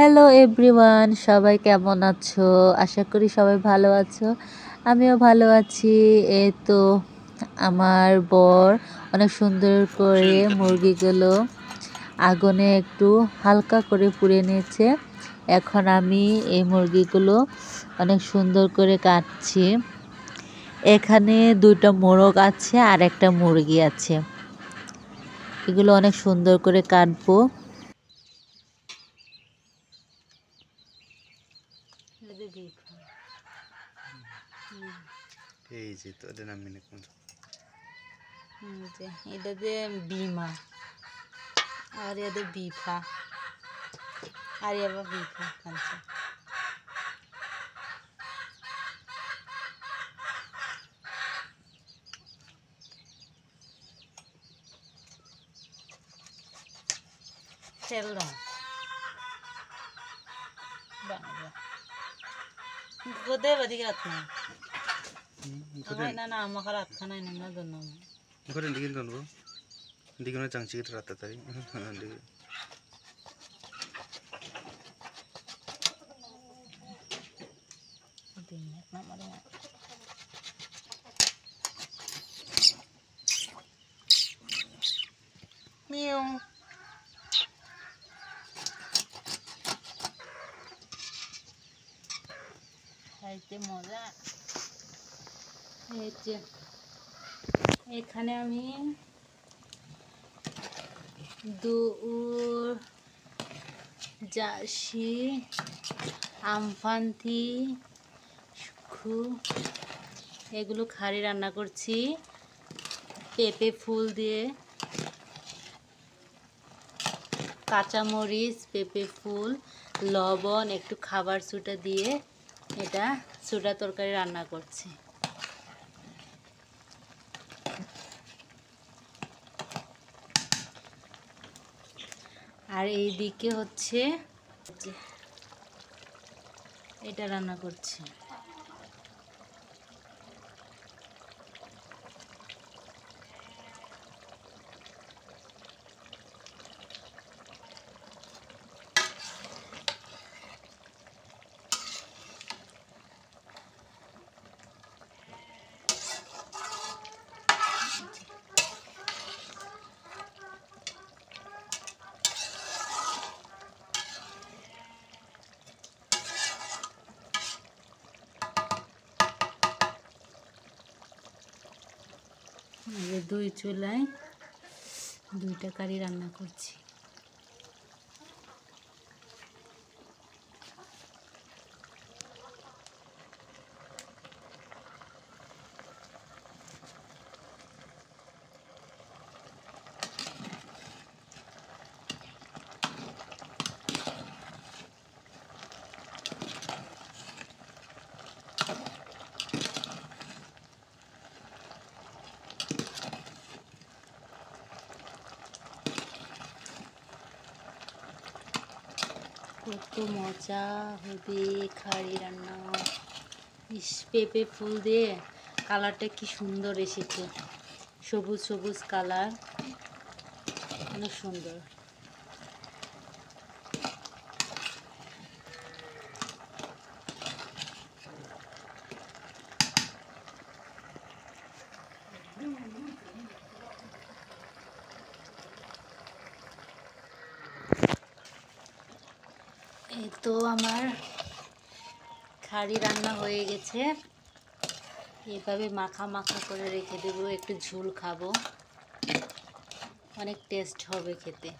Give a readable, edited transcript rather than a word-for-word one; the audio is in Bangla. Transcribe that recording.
হ্যালো এভরিওয়ান, সবাই কেমন আছো? আশা করি সবাই ভালো আছো। আমিও ভালো আছি। এই তো আমার বর অনেক সুন্দর করে মুরগিগুলো আগুনে একটু হালকা করে পুড়ে নিয়েছে। এখন আমি এই মুরগিগুলো অনেক সুন্দর করে কাটছি। এখানে দুইটা মোরগ আছে আর একটা মুরগি আছে। এগুলো অনেক সুন্দর করে কাটবো। এই যে তো এটা নাম মিনে কোন যে এটা যে বিমা আর এদের বিফা আর এবার বিফা খাচ্ছে। তেল দাও কোথায় বাদিকে রাত না না আমাকে রাত খানাই না জন্য করে দিকে কোন দিকে না চাংচি কে রাত তাই দিকে মিয়াও খাইতে মজা। এই যে এখানে আমি দূর জার্সি আমফান্তি সুখু এগুলো খাড়ি রান্না করছি পেঁপে ফুল দিয়ে, কাঁচামরিচ, পেঁপে ফুল, লবণ, একটু খাবার সোডা দিয়ে এটা সোডা তরকারি রান্না করছি। আর এই দিকে হচ্ছে এটা রান্না করছি। দুই চুলায় দুইটা কারি রান্না করছি। কত মজা হবে খাড়ি রান্না। পেঁপে ফুল দিয়ে কালারটা কি সুন্দর এসেছে, সবুজ সবুজ কালার, অনেক সুন্দর। এই তো আমার খাড়ি রান্না হয়ে গেছে। এভাবে মাখা মাখা করে রেখে দেবো, একটু ঝোল খাবো, অনেক টেস্ট হবে খেতে।